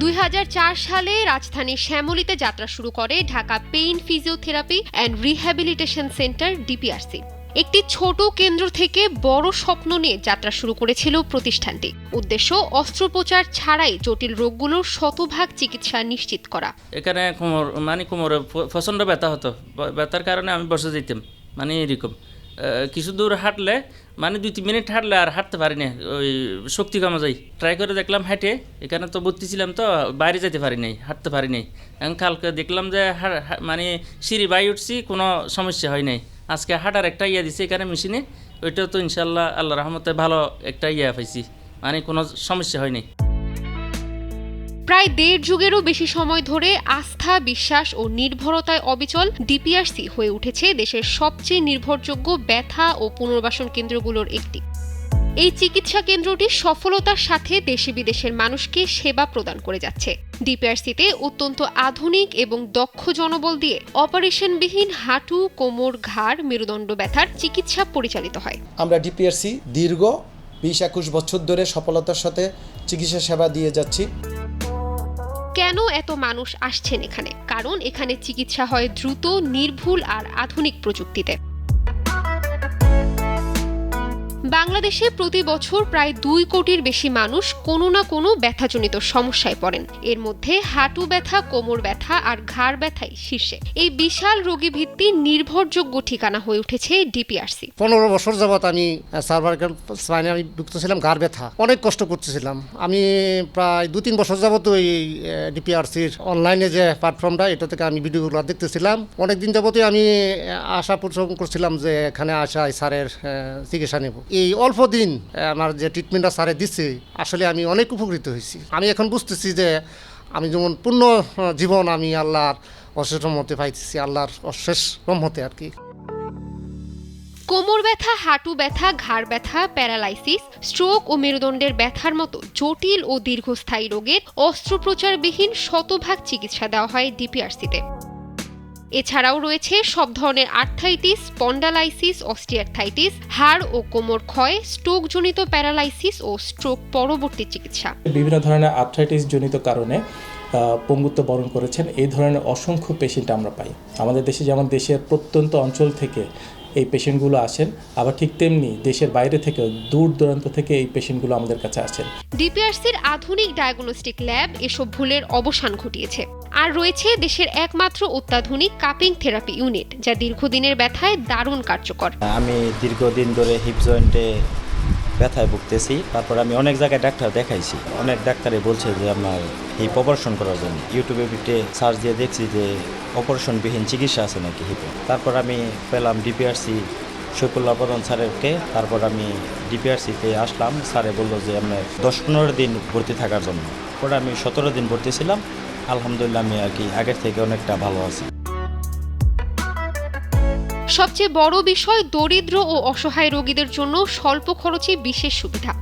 2004 সালে রাজধানীর শ্যামলীতে যাত্রা শুরু করে Dhaka pain physiotherapy and rehabilitation centre DPRC. একটি ছোট কেন্দ্র থেকে বড় স্বপ্ন নিয়ে যাত্রা শুরু করেছিল প্রতিষ্ঠানটি। উদ্দেশ্য অস্ত্রোপচার ছাড়াই জটিল রোগগুলোর শতভাগ চিকিৎসা নিশ্চিত করা। এখানে কোমরে প্রচণ্ড ব্যথা হতো, ব্যথার কারণে আমি বসে যেতাম, এরকম কিছু দূর হাঁটলে 2-3 মিনিট হাঁটলে আর হাঁটতে পারি না, ওই শক্তি কমে যায়। ট্রাই করে দেখলাম হেঁটে, এখানে তো ভর্তি ছিলাম তো বাইরে যেতে পারি নাই, হাঁটতে পারি নাই। এখন কালকে দেখলাম যে সিঁড়ি বাই উঠছি, কোনো সমস্যা হয় নাই। আজকে হাঁটার একটা দিছে এখানে মেশিনে, ওইটাও তো ইনশাল্লাহ আল্লাহ রহমতে ভালো একটা পাইছি, কোনো সমস্যা হয় নাই। প্রায় 1.5 যুগেরও বেশি সময় ধরে আস্থা, বিশ্বাস ও নির্ভরতায় অবিচল ডিপিআরসি হয়ে উঠেছে দেশের সবচেয়ে নির্ভরযোগ্য ব্যথা ও পুনর্বাসন কেন্দ্রগুলোর একটি। এই চিকিৎসা কেন্দ্রটি সফলতার সাথে দেশে বিদেশের মানুষকে সেবা প্রদান করে যাচ্ছে। ডিপিআরসিতে অত্যন্ত আধুনিক এবং দক্ষ জনবল দিয়ে অপারেশনবিহীন হাঁটু, কোমর, ঘাড়, মেরুদণ্ড ব্যথার চিকিৎসা পরিচালিত হয়। আমরা ডিপিআরসি দীর্ঘ 20-21 বছর ধরে সফলতার সাথে চিকিৎসা সেবা দিয়ে যাচ্ছি। কেন এত মানুষ আসছেন এখানে? কারণ এখানে চিকিৎসা হয় দ্রুত, নির্ভুল আর আধুনিক প্রযুক্তিতে। বাংলাদেশে প্রতি বছর প্রায় 2 কোটির বেশি মানুষ কোনো না কোনো ব্যথাজনিত সমস্যায় পড়েন। এর মধ্যে হাঁটু ব্যথা, কোমর ব্যথা আর ঘাড় ব্যথাই শীর্ষে। এই বিশাল রোগী ভিত্তিক নির্ভরযোগ্য ঠিকানা হয়ে উঠেছে ডিপিআরসি। 15 বছর যাবৎ আমি সার্ভাইকাল স্পাইনে ভুক্ত ছিলাম, ঘাড় ব্যথা অনেক কষ্ট করতেছিলাম। আমি প্রায় 2-3 বছর যাবৎ ওই ডিপিআরসির অনলাইনে যে প্ল্যাটফর্মটা, এটা থেকে আমি ভিডিওগুলো দেখতেছিলাম। অনেকদিন যাবতই আমি আশা পোষণ করছিলাম যে এখানে আসা স্যারের চিকিৎসা নেব। এই অল্প দিন আমার যে ট্রিটমেন্টটা স্যারে দিচ্ছে, আসলে আমি অনেক উপকৃত হয়েছি। আমি এখন বুঝতেছি যে আমি যেমন পূর্ণ জীবন আমি আল্লাহর অশেষ রহমতে পাইতেছি, আল্লাহর অশেষ রহমতে আর কি। কোমর ব্যথা, হাঁটু ব্যথা, ঘাড় ব্যথা, প্যারালাইসিস, স্ট্রোক ও মেরুদণ্ডের ব্যথার মতো জটিল ও দীর্ঘস্থায়ী রোগের অস্ত্রোপচারবিহীন শতভাগ চিকিৎসা দেওয়া হয় ডিপিআরসিতে। এছাড়াও রয়েছে সব ধরনের আর্থ্রাইটিস, স্পন্ডালাইসিস, অস্টিওআর্থ্রাইটিস, হাড় ও কোমর ক্ষয়, স্ট্রোকজনিত প্যারালাইসিস ও স্ট্রোক পরবর্তী চিকিৎসা। বিভিন্ন ধরনের আর্থ্রাইটিস জনিত কারণে পঙ্গুত্ব বরণ করেছেন এই ধরনের অসংখ্য পেশেন্ট আমরা পাই। আমাদের দেশে যেমন দেশের প্রত্যন্ত অঞ্চল থেকে এই পেশেন্টগুলো আসেন, আবার ঠিক তেমনি দেশের বাইরে থেকে দূর দূরান্ত থেকে এই পেশেন্টগুলো আমাদের কাছে আসেন। ডিপিআরসির আধুনিক ডায়াগনস্টিক ল্যাব এসব ভুলের অবসান ঘটিয়েছে। আর রয়েছে দেশের একমাত্র অত্যাধুনিক কাপিং থেরাপি ইউনিট, যা দীর্ঘদিনের ব্যথায় দারুণ কার্যকর। আমি দীর্ঘদিন ধরে হিপ জয়েন্টে ব্যথায় ভুগতেছি। তারপর আমি অনেক জায়গায় ডাক্তার দেখাইছি, অনেক ডাক্তারে বলছে যে আমার হিপ অপারেশন করার জন্য। ইউটিউবে সার্চ দিয়ে দেখছি যে অপারেশনবিহীন চিকিৎসা আছে নাকি হিপে। তারপর আমি পেলাম ডিপিআরসি শৈফুল্লাহ প্রধান স্যারেরকে। তারপর আমি ডিপিআরসিতে আসলাম, স্যারে বললো যে আপনার 10-15 দিন ভর্তি থাকার জন্য। পরে আমি 17 দিন ভর্তি ছিলাম। আলহামদুলিল্লাহ আমি আর কি আগের থেকে অনেকটা ভালো আছি। সবচেয়ে বড় বিষয়, দরিদ্র ও অসহায় রোগীদের জন্য স্বল্প খরচে বিশেষ সুবিধা।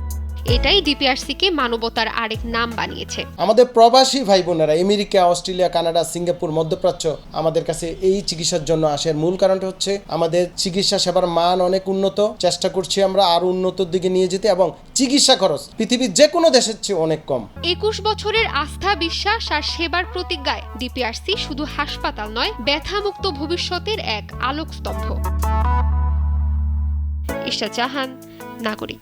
এটাই ডিপিআরসিকে মানবতার আরেক নাম বানিয়েছে। আমাদের প্রবাসী ভাই বোনেরা আমেরিকা, অস্ট্রেলিয়া, কানাডা, সিঙ্গাপুর, মধ্যপ্রাচ্য আমাদের কাছে এই চিকিৎসার জন্য আসেন। মূল কারণটা হচ্ছে আমাদের চিকিৎসা সেবার মান অনেক উন্নত। চেষ্টা করছি আমরা আরো উন্নতর দিকে নিয়ে যেতে, এবং চিকিৎসা খরচ পৃথিবীর যে কোনো দেশের চেয়ে অনেক কম। 21 বছরের আস্থা, বিশ্বাস আর সেবার প্রতিজ্ঞায় ডিপিআরসি শুধু হাসপাতাল নয়, ব্যথামুক্ত ভবিষ্যতের এক আলোকস্তম্ভ। ইশা জাহান, নাগরিক।